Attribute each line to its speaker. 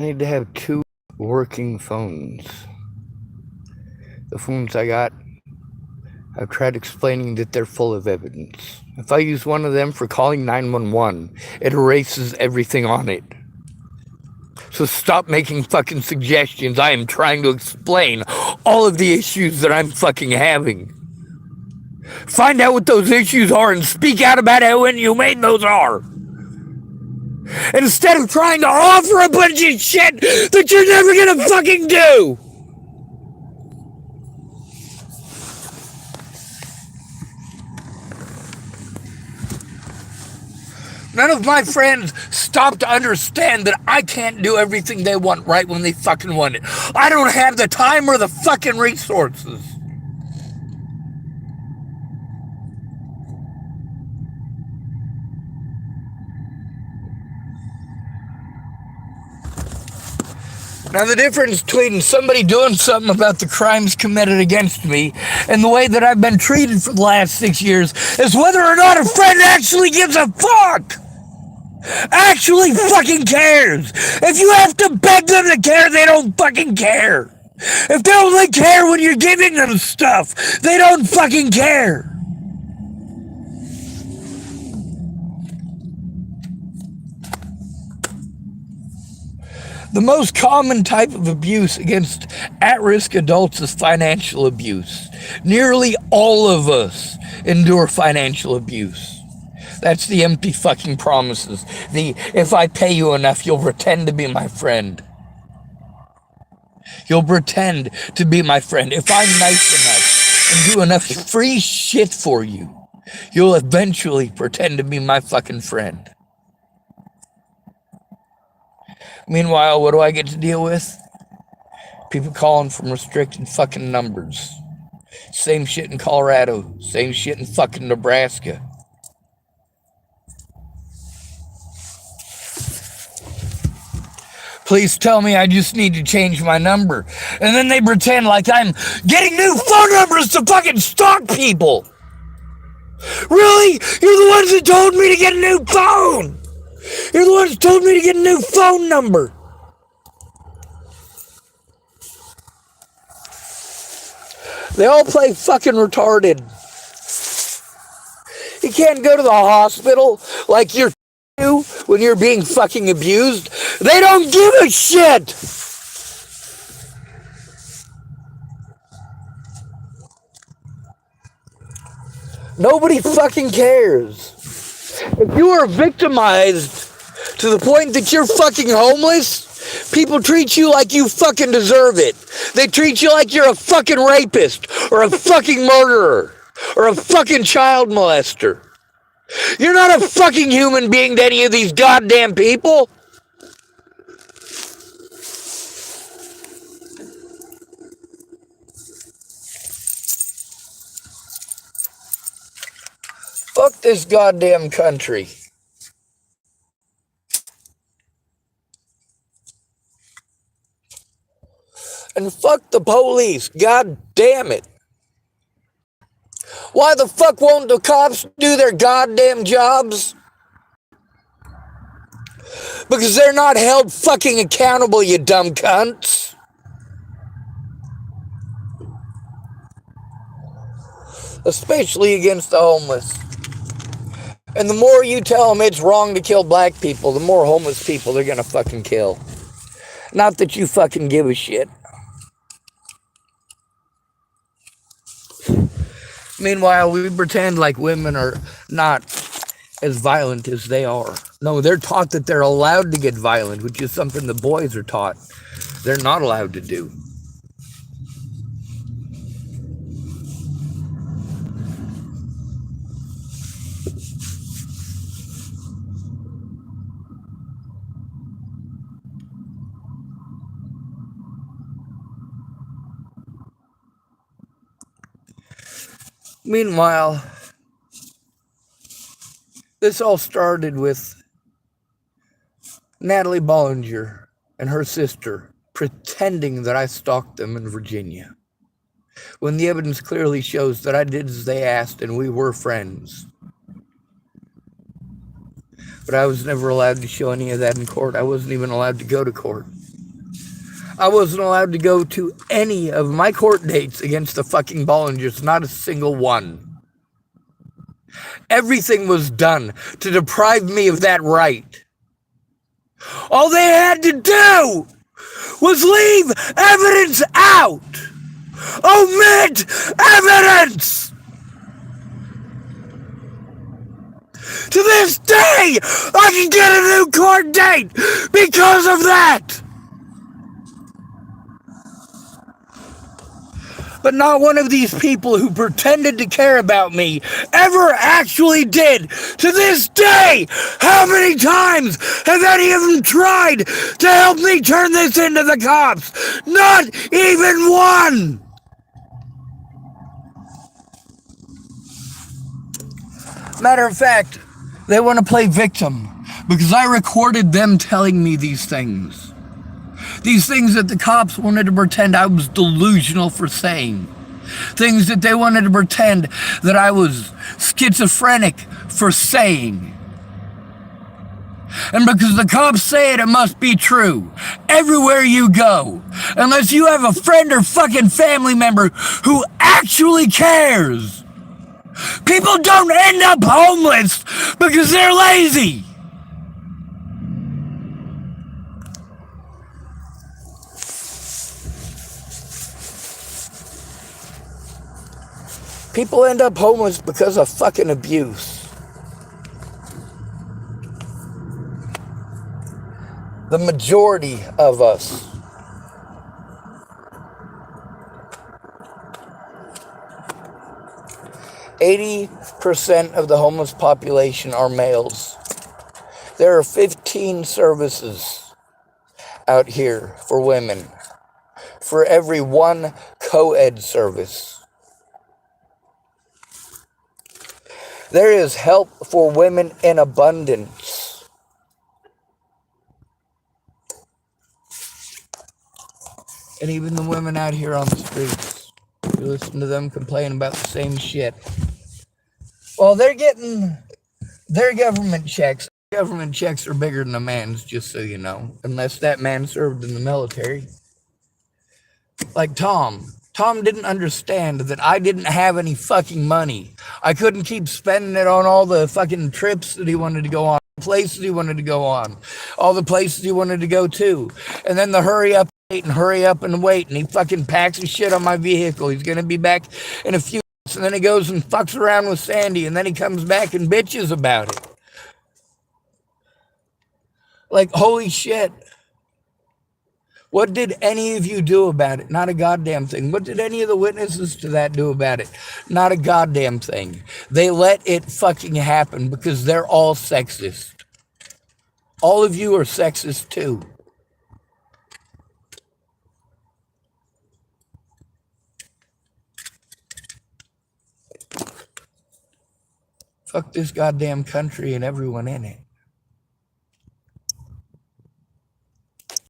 Speaker 1: I need to have two working phones. The phones I got, I've tried explaining that they're full of evidence. If I use one of them for calling 911, it erases everything on it. So stop making fucking suggestions. I am trying to explain all of the issues that I'm fucking having. Find out what those issues are and speak out about how inhumane those are. Instead of trying to offer a bunch of shit that you're never gonna fucking do. None of my friends stop to understand that I can't do everything they want right when they fucking want it. I don't have the time or the fucking resources. Now, the difference between somebody doing something about the crimes committed against me and the way that I've been treated for the last 6 years is whether or not a friend actually gives a fuck. Actually fucking cares. If you have to beg them to care, they don't fucking care. If they only care when you're giving them stuff, they don't fucking care. The most common type of abuse against at-risk adults is financial abuse. Nearly all of us endure financial abuse. That's the empty fucking promises. The, if I pay you enough, you'll pretend to be my friend. You'll pretend to be my friend. If I'm nice enough and do enough free shit for you, you'll eventually pretend to be my fucking friend. Meanwhile, what do I get to deal with? People calling from restricted fucking numbers. Same shit in Colorado. Same shit in fucking Nebraska. Please tell me I just need to change my number. And then they pretend like I'm getting new phone numbers to fucking stalk people. Really? You're the ones that told me to get a new phone. You're the ones that told me to get a new phone number. They all play fucking retarded. You can't go to the hospital like you're when you're being fucking abused. They don't give a shit. Nobody fucking cares. If you are victimized to the point that you're fucking homeless, people treat you like you fucking deserve it. They treat you like you're a fucking rapist or a fucking murderer or a fucking child molester. You're not a fucking human being to any of these goddamn people. Fuck this goddamn country. And fuck the police. God damn it. Why the fuck won't the cops do their goddamn jobs? Because they're not held fucking accountable, you dumb cunts. Especially against the homeless. And the more you tell them it's wrong to kill black people, the more homeless people they're gonna fucking kill. Not that you fucking give a shit. Meanwhile, we pretend like women are not as violent as they are. No, they're taught that they're allowed to get violent, which is something the boys are taught they're not allowed to do. Meanwhile, this all started with Natalie Bollinger and her sister pretending that I stalked them in Virginia, when the evidence clearly shows that I did as they asked and we were friends. But I was never allowed to show any of that in court. I wasn't even allowed to go to court. I wasn't allowed to go to any of my court dates against the fucking Bollingers, not a single one. Everything was done to deprive me of that right. All they had to do was leave evidence out. Omit evidence! To this day, I can get a new court date because of that! But not one of these people who pretended to care about me ever actually did. To this day, how many times have any of them tried to help me turn this into the cops? Not even one! Matter of fact, they want to play victim because I recorded them telling me these things. These things that the cops wanted to pretend I was delusional for saying. Things that they wanted to pretend that I was schizophrenic for saying. And because the cops say it, it must be true. Everywhere you go. Unless you have a friend or fucking family member who actually cares. People don't end up homeless because they're lazy. People end up homeless because of fucking abuse. The majority of us. %80 of the homeless population are males. There are 15 services out here for women. For every one co-ed service. There is help for women in abundance. And even the women out here on the streets, you listen to them complain about the same shit. Well, they're getting their government checks. Government checks are bigger than a man's, just so you know, unless that man served in the military. Like Tom. Tom didn't understand that I didn't have any fucking money. I couldn't keep spending it on all the fucking trips that he wanted to go on, places he wanted to go on, all the places he wanted to go to. And then the hurry up and wait, and he fucking packs his shit on my vehicle. He's gonna be back in a few months, and then he goes and fucks around with Sandy, and then he comes back and bitches about it. Like, holy shit. What did any of you do about it? Not a goddamn thing. What did any of the witnesses to that do about it? Not a goddamn thing. They let it fucking happen because they're all sexist. All of you are sexist too. Fuck this goddamn country and everyone in it.